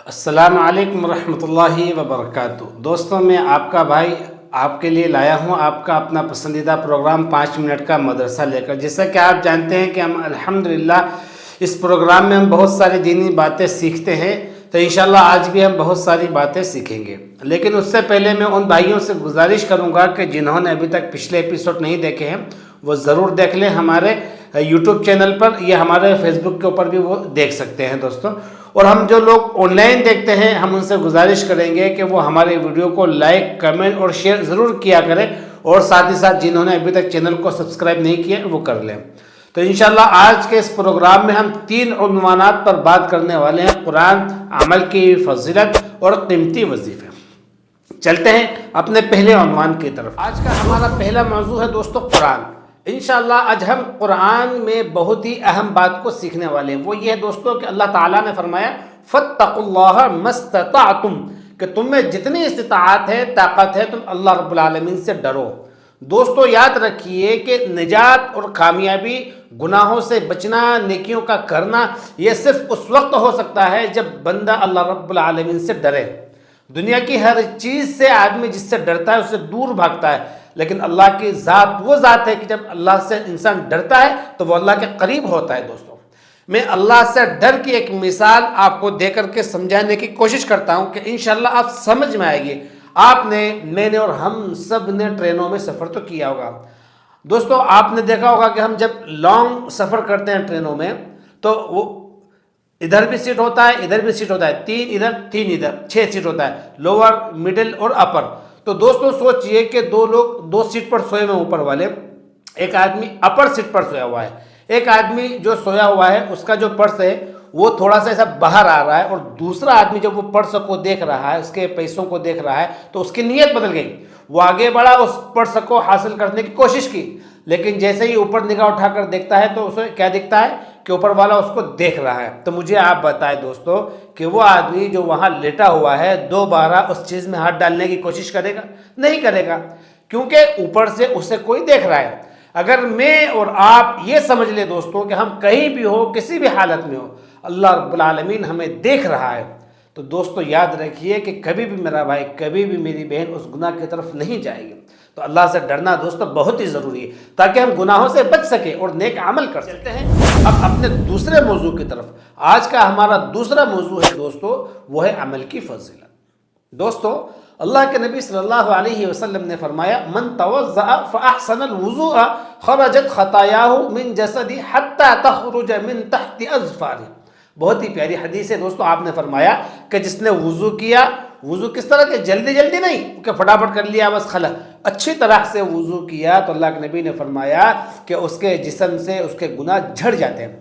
السلام علیکم ورحمۃ اللہ وبرکاتہ۔ دوستوں، میں آپ کا بھائی آپ کے لیے لایا ہوں آپ کا اپنا پسندیدہ پروگرام 5 منٹ کا مدرسہ لے کر۔ جیسا کہ آپ جانتے ہیں کہ ہم الحمدللہ اس پروگرام میں ہم بہت ساری دینی باتیں سیکھتے ہیں، تو انشاءاللہ آج بھی ہم بہت ساری باتیں سیکھیں گے۔ لیکن اس سے پہلے میں ان بھائیوں سے گزارش کروں گا کہ جنہوں نے ابھی تک پچھلے ایپیسوڈ نہیں دیکھے ہیں وہ ضرور دیکھ لیں ہمارے یوٹیوب چینل پر، یا ہمارے فیس بک کے اوپر بھی وہ دیکھ سکتے ہیں دوستوں۔ اور ہم جو لوگ آن لائن دیکھتے ہیں ہم ان سے گزارش کریں گے کہ وہ ہمارے ویڈیو کو لائک، کمنٹ اور شیئر ضرور کیا کریں، اور ساتھ ہی ساتھ جنہوں نے ابھی تک چینل کو سبسکرائب نہیں کیا وہ کر لیں۔ تو انشاءاللہ آج کے اس پروگرام میں ہم 3 عنوانات پر بات کرنے والے ہیں: قرآن، عمل کی فضیلت اور قیمتی وظیفے۔ چلتے ہیں اپنے پہلے عنوان کی طرف۔ آج کا ہمارا پہلا موضوع ہے دوستو قرآن۔ انشاءاللہ آج ہم قرآن میں بہت ہی اہم بات کو سیکھنے والے ہیں۔ وہ یہ ہے دوستو کہ اللہ تعالیٰ نے فرمایا فَاتَّقُوا اللَّهَ مَا اسْتَطَعْتُمْ، کہ تم میں جتنی استطاعت ہے، طاقت ہے، تم اللہ رب العالمین سے ڈرو۔ دوستو یاد رکھیے کہ نجات اور کامیابی، گناہوں سے بچنا، نیکیوں کا کرنا، یہ صرف اس وقت ہو سکتا ہے جب بندہ اللہ رب العالمین سے ڈرے۔ دنیا کی ہر چیز سے آدمی جس سے ڈرتا ہے اس سے دور بھاگتا ہے، لیکن اللہ کی ذات وہ ذات ہے کہ جب اللہ سے انسان ڈرتا ہے تو وہ اللہ کے قریب ہوتا ہے۔ دوستو میں اللہ سے ڈر کی ایک مثال آپ کو دے کر کے سمجھانے کی کوشش کرتا ہوں کہ انشاءاللہ آپ سمجھ میں آئے گی۔ آپ نے، میں نے اور ہم سب نے ٹرینوں میں سفر تو کیا ہوگا۔ دوستو آپ نے دیکھا ہوگا کہ ہم جب لانگ سفر کرتے ہیں ٹرینوں میں تو وہ ادھر بھی سیٹ ہوتا ہے، ادھر بھی سیٹ ہوتا ہے، 3 ادھر 3 ادھر، 6 سیٹ ہوتا ہے، لوور، مڈل اور اپر۔ تو دوستو سوچئے کہ 2 لوگ 2 سیٹ پر سوئے ہوئے اوپر والے، ایک آدمی اپر سیٹ پر سویا ہوا ہے، ایک آدمی جو سویا ہوا ہے اس کا جو پرس ہے وہ تھوڑا سا ایسا باہر آ رہا ہے، اور دوسرا آدمی جب وہ پرس کو دیکھ رہا ہے، اس کے پیسوں کو دیکھ رہا ہے، تو اس کی نیت بدل گئی۔ وہ آگے بڑھا، اس پرس کو حاصل کرنے کی کوشش کی، لیکن جیسے ہی اوپر نگاہ اٹھا کر دیکھتا ہے تو اسے کیا دکھتا ہے کہ اوپر والا اس کو دیکھ رہا ہے۔ تو مجھے آپ بتائیں دوستو کہ وہ آدمی جو وہاں لیٹا ہوا ہے دوبارہ اس چیز میں ہاتھ ڈالنے کی کوشش کرے گا؟ نہیں کرے گا، کیونکہ اوپر سے اسے کوئی دیکھ رہا ہے۔ اگر میں اور آپ یہ سمجھ لیں دوستو کہ ہم کہیں بھی ہو، کسی بھی حالت میں ہو، اللہ رب العالمین ہمیں دیکھ رہا ہے، تو دوستو یاد رکھیے کہ کبھی بھی میرا بھائی، کبھی بھی میری بہن اس گناہ کی طرف نہیں جائے گی۔ تو اللہ سے ڈرنا دوستو بہت ہی ضروری ہے تاکہ ہم گناہوں سے بچ سکیں اور نیک عمل کر سکتے ہیں۔ اب اپنے دوسرے موضوع کی طرف۔ آج کا ہمارا دوسرا موضوع ہے دوستو، وہ ہے عمل کی فضیلت۔ دوستو اللہ کے نبی صلی اللہ علیہ وسلم نے فرمایا من توضأ فاحسن الوضوء خرجت خطاياه من جسدی حتى تخرج من تحت اظفاره۔ بہت ہی پیاری حدیث ہے دوستو۔ آپ نے فرمایا کہ جس نے وضو کیا، وضو کس طرح کہ جلدی جلدی نہیں کہ فٹافٹ کر لیا بس خلا، اچھی طرح سے وضو کیا تو اللہ کے نبی نے فرمایا کہ اس کے جسم سے اس کے گناہ جھڑ جاتے ہیں،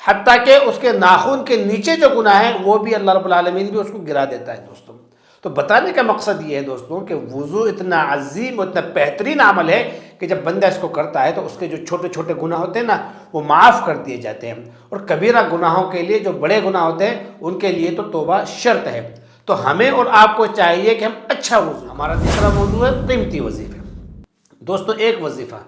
حتیٰ کہ اس کے ناخن کے نیچے جو گناہ ہیں وہ بھی اللہ رب العالمین بھی اس کو گرا دیتا ہے۔ دوستو تو بتانے کا مقصد یہ ہے دوستوں کہ وضو اتنا عظیم، اتنا بہترین عمل ہے کہ جب بندہ اس کو کرتا ہے تو اس کے جو چھوٹے چھوٹے گناہ ہوتے ہیں نا وہ معاف کر دیے جاتے ہیں، اور کبیرہ گناہوں کے لیے، جو بڑے گناہ ہوتے ہیں ان کے لیے تو توبہ شرط ہے۔ تو ہمیں اور آپ کو چاہیے کہ ہم اچھا وضو۔ ہمارا تیسرا موضوع ہے قیمتی وظیفے۔ دوستو ایک وظیفہ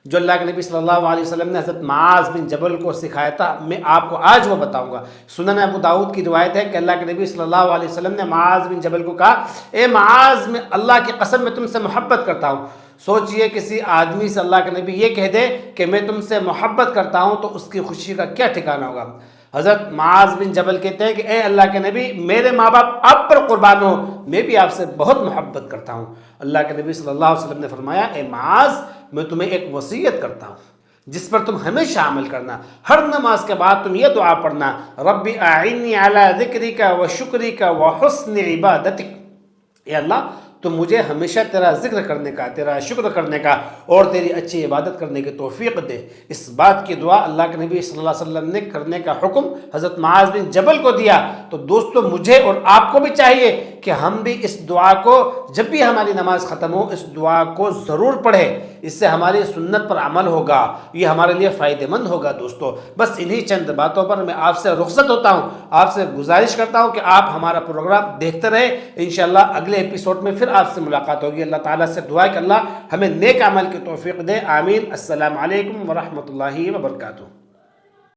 جو اللہ کے نبی صلی اللہ علیہ وسلم نے حضرت معاذ بن جبل کو سکھایا تھا، میں آپ کو آج وہ بتاؤں گا۔ سنن ابو داؤد کی روایت ہے کہ اللہ کے نبی صلی اللہ علیہ وسلم نے معاذ بن جبل کو کہا، اے معاذ، میں اللہ کی قسم میں تم سے محبت کرتا ہوں۔ سوچئے کسی آدمی سے اللہ کے نبی یہ کہہ دے کہ میں تم سے محبت کرتا ہوں تو اس کی خوشی کا کیا ٹھکانہ ہوگا۔ حضرت معاذ بن جبل کہتے ہیں کہ اے اللہ کے نبی، میرے ماں باپ آپ پر قربان ہو، میں بھی آپ سے بہت محبت کرتا ہوں۔ اللہ کے نبی صلی اللہ علیہ وسلم نے فرمایا، اے معاذ، میں تمہیں ایک وصیت کرتا ہوں جس پر تم ہمیشہ عمل کرنا۔ ہر نماز کے بعد تم یہ دعا پڑھنا، رب اعنی علی ذکرک و شکرک و حسن عبادتک۔ اے اللہ، تو مجھے ہمیشہ تیرا ذکر کرنے کا، تیرا شکر کرنے کا اور تیری اچھی عبادت کرنے کی توفیق دے۔ اس بات کی دعا اللہ کے نبی صلی اللہ علیہ وسلم نے کرنے کا حکم حضرت معاذ بن جبل کو دیا۔ تو دوستو مجھے اور آپ کو بھی چاہیے کہ ہم بھی اس دعا کو، جب بھی ہماری نماز ختم ہو، اس دعا کو ضرور پڑھیں۔ اس سے ہماری سنت پر عمل ہوگا، یہ ہمارے لیے فائدہ مند ہوگا۔ دوستو بس انہی چند باتوں پر میں آپ سے رخصت ہوتا ہوں، آپ سے گزارش کرتا ہوں کہ آپ ہمارا پروگرام دیکھتے رہیں۔ انشاءاللہ اگلے ایپیسوڈ میں پھر آپ سے ملاقات ہوگی۔ اللہ تعالیٰ سے دعا ہے کہ اللہ ہمیں نیک عمل کی توفیق دے، آمین۔ السلام علیکم ورحمۃ اللہ وبرکاتہ۔